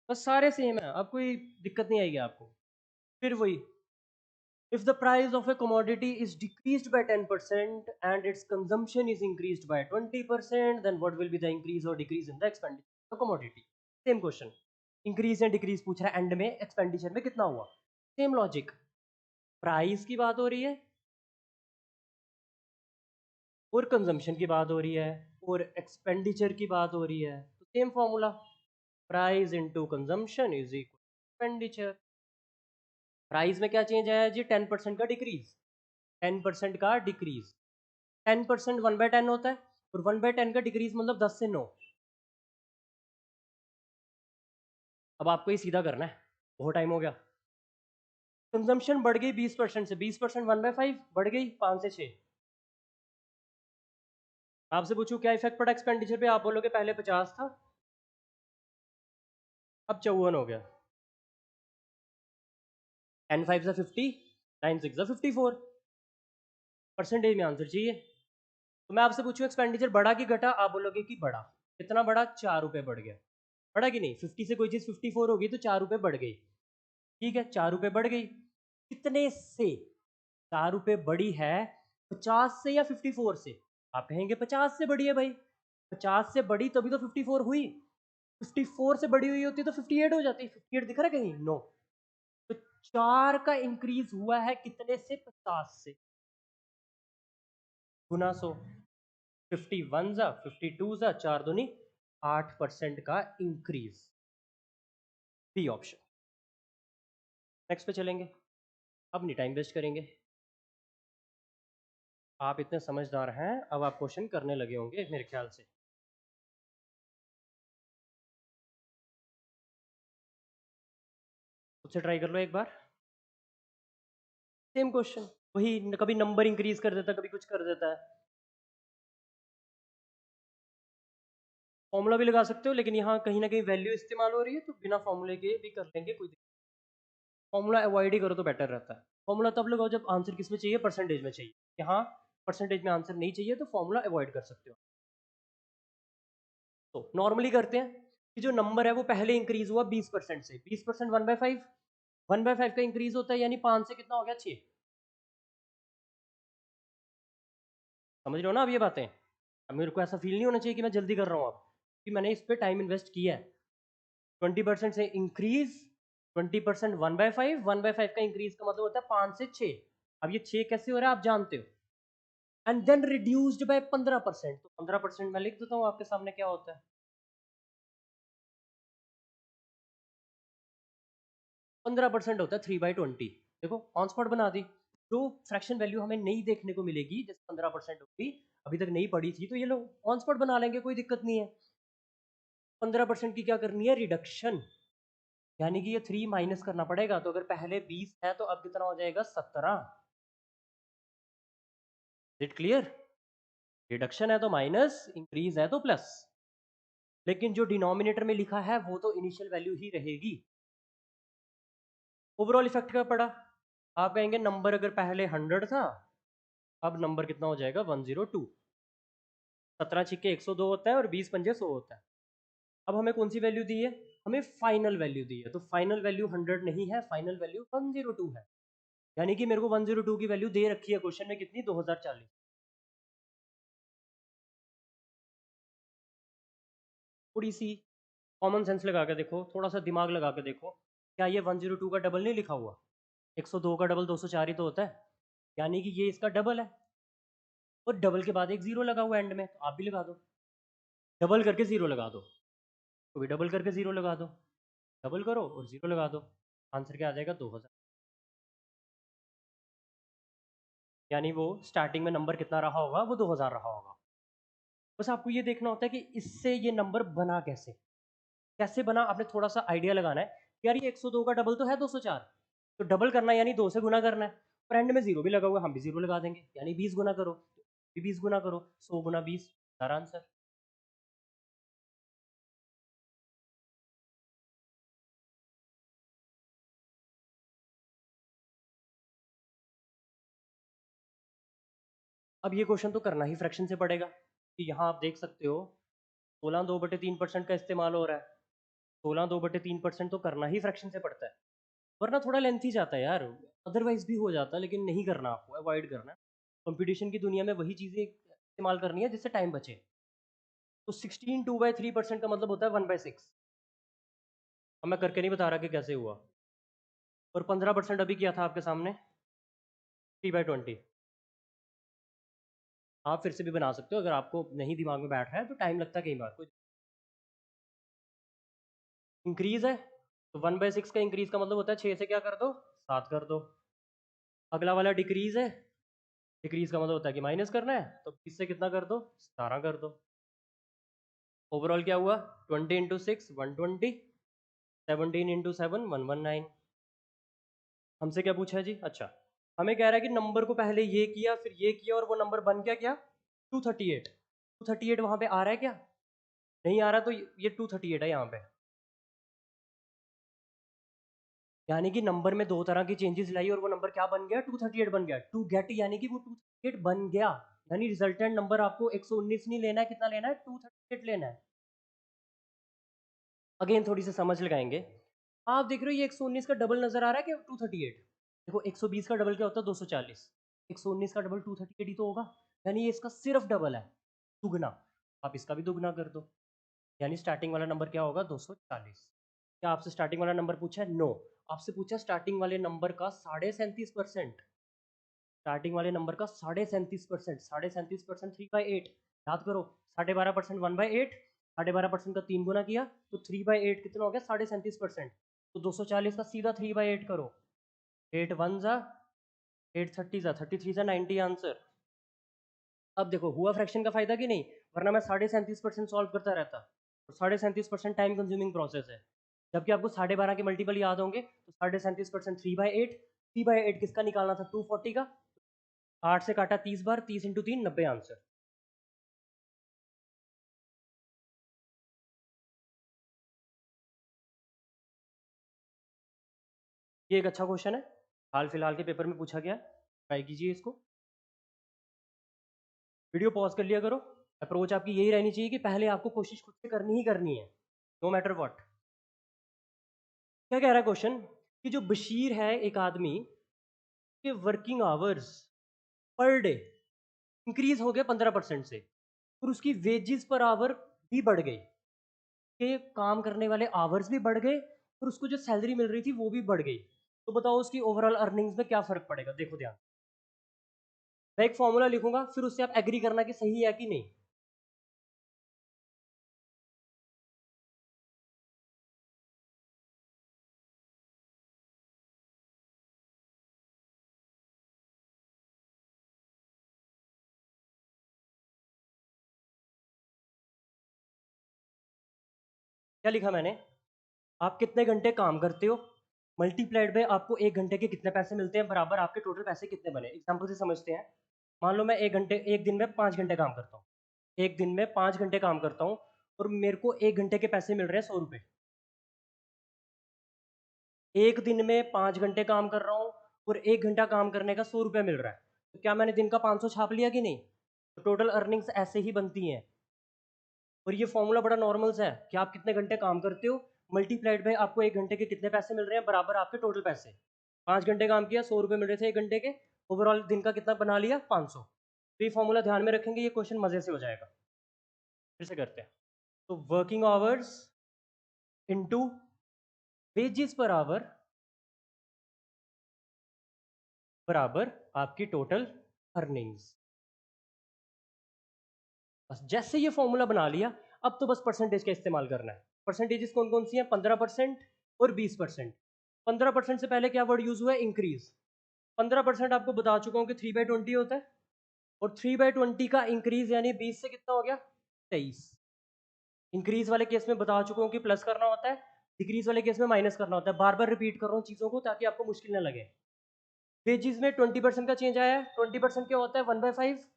बस सारे सेम है, अब कोई दिक्कत नहीं आएगी आपको। फिर वही, if the price of a commodity is decreased by 10% and its consumption is increased by 20%, then what will be the increase or decrease in the expenditure of the commodity? Same question, increase and decrease पूछ रहा है, and में expenditure में कितना हुआ, same logic. Price की बात हो रही है और कंजम्पशन की बात हो रही है और एक्सपेंडिचर की बात हो रही है, तो same formula, price into consumption is equal expenditure. Price में क्या चेंज आया जी? 10% का डिक्रीज, 10% का डिक्रीज। 10% 1/10 होता है, और 1/10 का डिक्रीज मतलब 10 से 9। अब आपको ये सीधा करना है, बहुत टाइम हो गया। कंजम्पशन बढ़ गई 20% से, 20% 1/5 बढ़ गई 5 से 6। आपसे पूछूं क्या इफेक्ट पड़ा एक्सपेंडिचर पे, आप बोलोगे पहले 50 था अब 54 हो गया। 10 5 से 50, 9 6 से 54। परसेंटेज में आंसर चाहिए। तो मैं आपसे पूछूं एक्सपेंडिचर बढ़ा कि घटा, आप बोलोगे कि बढ़ा। कितना बढ़ा? 4 रुपये बढ़ गया। बढ़ा कि नहीं? 50 से कोई चीज़ 54 होगी तो 4 रुपये बढ़ गई। ठीक है, 4 रुपये बढ़ गई। कितने से 4 रुपये बढ़ी है? 50 से या 54 से? आप कहेंगे 50 से बढ़ी है भाई। 50 से बढ़ी तभी तो 54 हुई। 54 से बढ़ी हुई होती तो 58 हो जाती। 58 दिख रहा है कहीं? नो। तो 4 का इंक्रीज हुआ है कितने से? 50 से। गुना 100, 51 जा 52 जा 4 दूनी 8% का इंक्रीज। B option. नेक्स्ट पे चलेंगे, अब नहीं टाइम वेस्ट करेंगे। आप इतने समझदार हैं, अब आप क्वेश्चन करने लगे होंगे मेरे ख्याल से। खुद से ट्राई कर लो एक बार। सेम क्वेश्चन, वही कभी नंबर इंक्रीज कर देता, कभी कुछ कर देता है। फॉर्मूला भी लगा सकते हो, लेकिन यहाँ कहीं ना कहीं वैल्यू इस्तेमाल हो रही है, तो बिना फॉर्मूले के भी कर लेंगे, कोई दिक्कत। फॉर्मूला अवॉइड ही करो तो बेटर रहता है। फॉर्मूला तब लगाओ जब आंसर किस में चाहिए? परसेंटेज में चाहिए। यहाँ परसेंटेज में आंसर नहीं चाहिए तो फॉर्मूला अवॉइड कर सकते हो। तो नॉर्मली करते हैं कि जो नंबर है वो पहले इंक्रीज हुआ 20% से। 20% 1/5, 1/5 का इंक्रीज होता है, यानी 5 से कितना हो गया? 6। समझ रहे हो ना अब ये बातें? अब मेरे को ऐसा फील नहीं होना चाहिए कि मैं जल्दी कर रहा हूँ, अब कि मैंने इस पर टाइम इन्वेस्ट किया है। 20% से इंक्रीज, 20% 1/5, 1/5 का इंक्रीज का मतलब होता है 5 से 6। अब ये 6 कैसे हो रहा है आप जानते हो। एंड देन रिड्यूस्ड बाय 15%, तो 15% मैं लिख देता हूँ आपके सामने क्या होता है। 15% होता है 3/20। देखो ऑन स्पॉट बना दी। जो फ्रैक्शन वैल्यू हमें नहीं देखने को मिलेगी, जैसे 15% होगी, अभी तक नहीं पड़ी थी, तो ये लोग ऑन स्पॉट बना लेंगे, कोई दिक्कत नहीं है। 15% की क्या करनी है? रिडक्शन, यानी कि ये 3 माइनस करना पड़ेगा। तो अगर पहले 20 है तो अब कितना हो जाएगा? 17। It clear? रिडक्शन है तो माइनस, इंक्रीज है तो प्लस। लेकिन जो डिनोमिनेटर में लिखा है वो तो इनिशियल वैल्यू ही रहेगी। ओवरऑल इफेक्ट क्या पड़ा? आप कहेंगे नंबर अगर पहले 100 था, अब नंबर कितना हो जाएगा? 102। 17 छिक्के 102 होता है और 20 पंजे 100 होता है। अब हमें कौन सी वैल्यू दी है? हमें फाइनल वैल्यू दी है। तो फाइनल वैल्यू 100 नहीं है, फाइनल वैल्यू 102 है। यानी कि मेरे को 102 की वैल्यू दे रखी है क्वेश्चन में, कितनी? 2040। थोड़ी सी कॉमन सेंस लगा के देखो, थोड़ा सा दिमाग लगा के देखो, क्या ये 102 का डबल नहीं लिखा हुआ? 102 का डबल 204 ही तो होता है, यानी कि ये इसका डबल है। और डबल के बाद एक जीरो लगा हुआ एंड में, तो आप भी लगा दो। डबल करके जीरो लगा दो, तो भी डबल करके जीरो लगा दो। डबल करो और जीरो लगा दो, आंसर क्या आ जाएगा? 2000। यानी वो स्टार्टिंग में नंबर कितना रहा होगा? वो 2000 रहा होगा। बस आपको ये देखना होता है कि इससे ये नंबर बना कैसे। कैसे बना, आपने थोड़ा सा आइडिया लगाना है कि यार ये 102 का डबल तो है 204, तो डबल करना है यानी 2 से गुना करना है। और एंड में जीरो भी लगा हुआ है, हम भी जीरो लगा देंगे, यानी 20 गुना करो, भी 20 गुना करो, 100 गुना 20, सारा आंसर। अब ये क्वेश्चन तो करना ही फ्रैक्शन से पड़ेगा, कि यहाँ आप देख सकते हो 16 2/3% का इस्तेमाल हो रहा है। 16 2/3% तो करना ही फ्रैक्शन से पड़ता है, वरना थोड़ा लेंथी जाता है यार। अदरवाइज भी हो जाता है, लेकिन नहीं करना, आपको अवॉइड करना है। कंपटीशन की दुनिया में वही चीज़ें इस्तेमाल करनी है जिससे टाइम बचे। तो 16 2/3% का मतलब होता है 1/6। अब मैं करके नहीं बता रहा कि कैसे हुआ। और 15% अभी किया था आपके सामने 3/20। आप फिर से भी बना सकते हो, अगर आपको नहीं दिमाग में बैठ रहा है तो टाइम लगता है कई बार, कोई इंक्रीज है तो 1/6 का इंक्रीज का मतलब होता है 6 से क्या कर दो 7 कर दो। अगला वाला डिक्रीज है, डिक्रीज का मतलब होता है कि माइनस करना है, तो 20 से कितना कर दो 17 कर दो। ओवरऑल क्या हुआ 20 इंटू 6 120, 17 इंटू 7 119। हमसे क्या पूछा है जी, अच्छा हमें कह रहा है कि नंबर को पहले ये किया फिर ये किया और वो नंबर बन क्या 238। 238 वहां पे आ रहा है क्या, नहीं आ रहा, तो ये 238 है यहाँ पे। यानी कि नंबर में दो तरह की चेंजेस लाई और वो नंबर क्या बन गया 238 बन गया। टू गेट यानी कि वो 238 बन गया, यानी रिजल्टेंट नंबर आपको 119 नहीं लेना है, कितना लेना है 238 लेना है। अगेन थोड़ी सी समझ लगाएंगे, आप देख रहे हो ये 119 का डबल नजर आ रहा है कि 238। देखो 120 का डबल क्या होता है 240, 119 का डबल 238 ही तो होगा, यानी ये इसका सिर्फ डबल है, दुगना। आप इसका भी दुगना कर दो, यानी स्टार्टिंग वाला नंबर क्या होगा 240। क्या आपसे स्टार्टिंग वाला नंबर पूछा है, नो। आपसे पूछा स्टार्टिंग वाले नंबर का 37.5%, स्टार्टिंग वाले नंबर का 37.5%, 37.5% 3/8। याद करो 12.5% 1/8, 12.5% का 3 गुना किया तो 3/8 कितना हो गया 37.5%। तो 240 का सीधा 3/8 करो, 8 1 जा 8 30 जा 33 जा 90 आंसर। अब देखो हुआ फ्रैक्शन का फायदा कि नहीं, वरना मैं 37.5% सॉल्व करता रहता, और 37.5% टाइम कंज्यूमिंग प्रोसेस है। जबकि आपको 12.5 के मल्टीपल याद होंगे, तो 37.5% 3/8, 3/8 किसका निकालना था 240 का, 8 से काटा 30 बार, 30 इंटू 3 90 आंसर। ये एक अच्छा क्वेश्चन है, हाल फिलहाल के पेपर में पूछा गया, ट्राई कीजिए इसको। वीडियो पॉज कर लिया करो। अप्रोच आपकी यही रहनी चाहिए कि पहले आपको कोशिश खुद से करनी ही करनी है, नो मैटर व्हाट। क्या कह रहा है क्वेश्चन, कि जो बशीर है एक आदमी के working hours per day increase हो गया 15% से, और उसकी वेजेस पर आवर भी बढ़ गई, कि काम करने वाले आवर्स भी बढ़ गए और उसको जो सैलरी मिल रही थी वो भी बढ़ गई। तो बताओ उसकी ओवरऑल अर्निंग्स में क्या फर्क पड़ेगा। देखो ध्यान, मैं एक फॉर्मूला लिखूंगा फिर उससे आप एग्री करना कि सही है कि नहीं। क्या लिखा मैंने, आप कितने घंटे काम करते हो मल्टीप्लाइड बाय आपको एक घंटे के कितने पैसे मिलते हैं बराबर आपके टोटल पैसे कितने बने। एग्जाम्पल से समझते हैं, मान लो मैं एक दिन में 5 घंटे काम करता हूँ, एक दिन में 5 घंटे काम करता हूँ और मेरे को एक घंटे के पैसे मिल रहे हैं 100 रुपये। एक दिन में 5 घंटे काम कर रहा हूँ और एक घंटा काम करने का 100 रुपया मिल रहा है, तो क्या मैंने दिन का 500 छाप लिया कि नहीं। तो टोटल अर्निंग्स ऐसे ही बनती हैं, और ये फॉर्मूला बड़ा नॉर्मल सा है कि आप कितने घंटे काम करते हो मल्टीप्लाइड बाय आपको एक घंटे के कितने पैसे मिल रहे हैं बराबर आपके टोटल पैसे। 5 घंटे काम किया 100 रुपये मिल रहे थे एक घंटे के, ओवरऑल दिन का कितना बना लिया 500। तो ये फॉर्मूला ध्यान में रखेंगे, ये क्वेश्चन मजे से हो जाएगा। फिर से करते हैं, तो working hours into wages per hour बराबर आपकी टोटल अर्निंग्स। बस जैसे ये फॉर्मूला बना लिया, अब तो बस परसेंटेज का इस्तेमाल करना है। परसेंटेजेस कौन कौन सी हैं, 15% और 20%। 15% से पहले क्या वर्ड यूज हुआ है, इंक्रीज। 15% आपको बता चुका हूँ कि 3/20 होता है, और 3/20 का इंक्रीज यानी 20 से कितना हो गया 23। इंक्रीज वाले केस में बता चुका हूँ कि प्लस करना होता है, डिक्रीज वाले केस में माइनस करना होता है। बार बार रिपीट कर रहा हूँ चीज़ों को ताकि आपको मुश्किल ना लगे। वेजेस में 20% का चेंज आया है, 20% क्या होता है 1/5,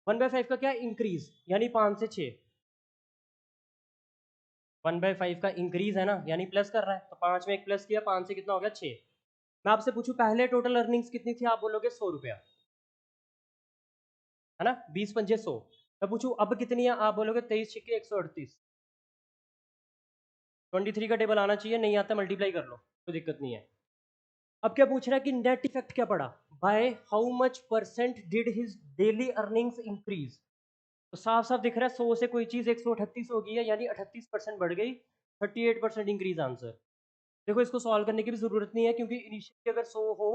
1/5 का क्या इंक्रीज यानी 5 से 6, 1/5 का इंक्रीज है ना, यानी प्लस कर रहा है, तो 5 में एक प्लस किया, 5 से कितना हो गया 6। मैं आपसे पूछूं पहले टोटल अर्निंग्स कितनी थी, आप बोलोगे 100 रुपया, है ना, 20 पंजे 100। मैं पूछूं अब कितनी है, आप बोलोगे 23 6 138। 23 का टेबल आना चाहिए, नहीं आता मल्टीप्लाई कर लो कोई दिक्कत नहीं है। अब क्या पूछ रहा है कि नेट इफेक्ट क्या पड़ा, by how much percent did his daily earnings increase. तो साफ साफ दिख रहा है 100 से कोई चीज 138 हो गई है, यानी 38% बढ़ गई, 38% इंक्रीज आंसर। देखो इसको सॉल्व करने की भी जरूरत नहीं है, क्योंकि इनिशियली अगर 100 हो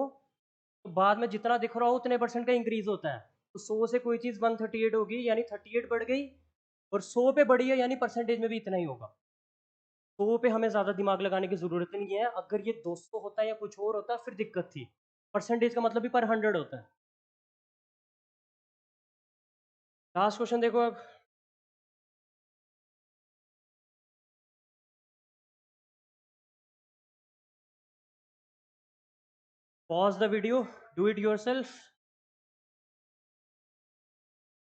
तो बाद में जितना दिख रहा हो उतने परसेंट का इंक्रीज होता है। तो 100 से कोई चीज 138 होगी यानी 38 बढ़ गई, और 100 पे बढ़ी है यानी परसेंटेज में भी इतना ही होगा। 100 पे हमें ज़्यादा दिमाग लगाने की ज़रूरत नहीं है। अगर ये 200 होता या कुछ और होता फिर दिक्कत थी। परसेंटेज का मतलब भी पर 100 होता है। लास्ट क्वेश्चन देखो अब। Pause the video, do it yourself.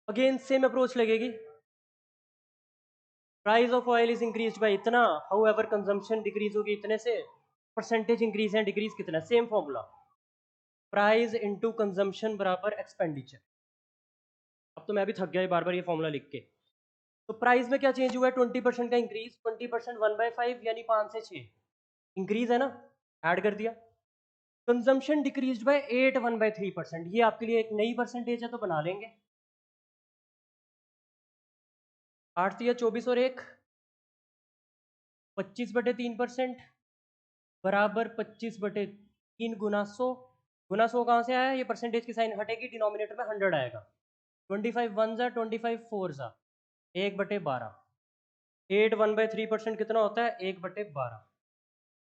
Again same approach लगेगी। Price of oil is increase by इतना, हाउ एवर कंजम्पशन डिक्रीज होगी इतने से, परसेंटेज इंक्रीज है डिक्रीज कितना, same formula, price into consumption बराबर एक्सपेंडिचर। अब तो मैं भी थक गया बार बार ये फॉर्मूला लिख के। तो प्राइस में क्या चेंज हुआ है, 20% का इंक्रीज, 20% 1/5 यानी 5 से 6 इंक्रीज है ना, ऐड कर दिया। कंजम्पशन डिक्रीज बाय 8 1/3%, ये आपके लिए एक नई परसेंटेज है तो बना लेंगे। 8 या 24 और 1 25/3% बराबर 25/3 गुना 100। गुना 100 कहाँ से आया, ये परसेंटेज की साइन हटेगी, डिनोमिनेटर में 100 आएगा। 25 1 जा 25 4 जा 1/12। 8 1/3% कितना होता है, 1/12।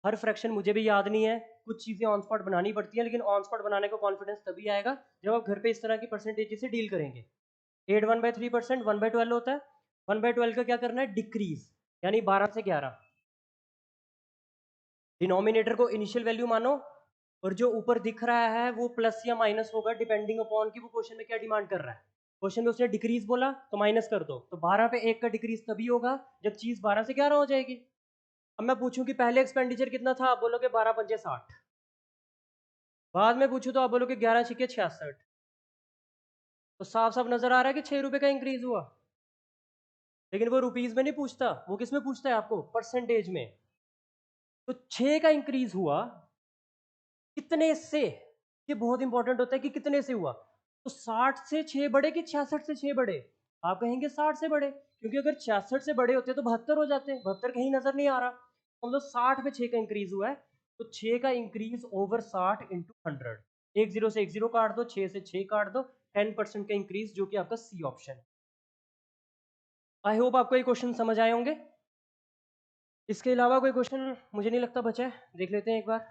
हर फ्रैक्शन मुझे भी याद नहीं है, कुछ चीज़ें ऑन स्पॉट बनानी पड़ती है, लेकिन ऑन स्पॉट बनाने को कॉन्फिडेंस तभी आएगा जब आप घर पे इस तरह की परसेंटेज से डील करेंगे। 8 1/3% 1/12 होता है। 1/12 का क्या करना है, डिक्रीज, यानी 12 से 11। डिनोमिनेटर को इनिशियल वैल्यू मानो, और जो ऊपर दिख रहा है वो प्लस या माइनस होगा डिपेंडिंग अपॉन कि वो क्वेश्चन में क्या डिमांड कर रहा है। क्वेश्चन में उसने डिक्रीज बोला तो माइनस कर दो, तो 12 पे 1 का डिक्रीज तभी होगा जब चीज 12 से 11 हो जाएगी। अब मैं पूछूं कि पहले एक्सपेंडिचर कितना था, आप बोलोगे 12 पंजे 60। बाद में पूछूं तो आप बोलोगे 11 छिके 66। तो साफ साफ नजर आ रहा है कि 6 रुपए का इंक्रीज हुआ। लेकिन वो रुपीज में नहीं पूछता, वो किस में पूछता है आपको, परसेंटेज में। तो 6 का इंक्रीज हुआ कितने से, ये बहुत इंपॉर्टेंट होता है कि कितने से हुआ। तो 60 से 6 बड़े कि 66 से 6 बड़े, आप कहेंगे 60 से बड़े, क्योंकि अगर 66 से बड़े होते तो 72 हो जाते, 72 कहीं नजर नहीं आ रहा। हम लोग 60 पे 6 का इंक्रीज हुआ है, तो 6 का इंक्रीज ओवर 60 इंटू 100। एक जीरो से एक जीरो काट दो, 6 से 6 काट दो, 10% का इंक्रीज, जो कि आपका सी ऑप्शन है। आई होप आपको ये क्वेश्चन समझ आए होंगे। इसके अलावा कोई क्वेश्चन मुझे नहीं लगता बचा है, देख लेते हैं एक बार।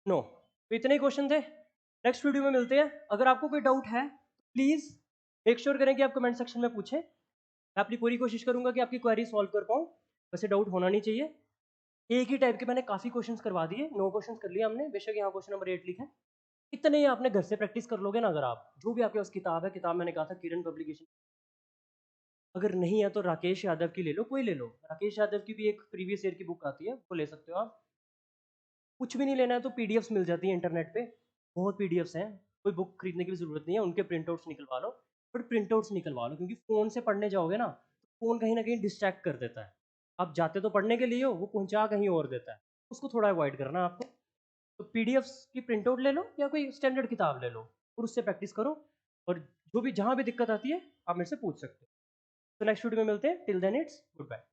नो, तो इतने ही क्वेश्चन थे। नेक्स्ट वीडियो में मिलते हैं। अगर आपको कोई डाउट है प्लीज़ मेक श्योर करें कि आप कमेंट सेक्शन में पूछें। मैं अपनी पूरी कोशिश करूंगा कि आपकी क्वेरी सॉल्व कर पाऊँ। वैसे डाउट होना नहीं चाहिए। एक ही टाइप के मैंने काफ़ी क्वेश्चंस करवा दिए, 9 क्वेश्चंस कर लिए हमने, बेशक यहाँ क्वेश्चन नंबर 8 लिखा है। इतने ही आपने घर से प्रैक्टिस कर लोगे ना, अगर आप जो भी आपके पास किताब है, किताब मैंने कहा था किरण पब्लिकेशन, अगर नहीं है तो राकेश यादव की ले लो, कोई ले लो, राकेश यादव की भी एक प्रीवियस ईयर की बुक आती है, वो ले सकते हो आप। कुछ भी नहीं लेना है तो पीडीएफ्स मिल जाती है इंटरनेट पे, बहुत पीडीएफ्स हैं, कोई बुक खरीदने की भी जरूरत नहीं है, उनके प्रिंटआउट्स निकलवा लो। बट प्रिंटआउट्स निकलवा लो, क्योंकि फ़ोन से पढ़ने जाओगे ना तो फ़ोन कहीं ना कहीं डिस्ट्रैक्ट कर देता है। आप जाते तो पढ़ने के लिए हो, वो पहुंचा कहीं और देता है, उसको थोड़ा अवॉइड करना है आपको। तो पीडीएफ्स की प्रिंटआउट ले लो या कोई स्टैंडर्ड किताब ले लो और उससे प्रैक्टिस करो, और जो भी जहाँ भी दिक्कत आती है आप मेरे से पूछ सकते हो। तो नेक्स्ट वीडियो में मिलते हैं, till then it's good bye.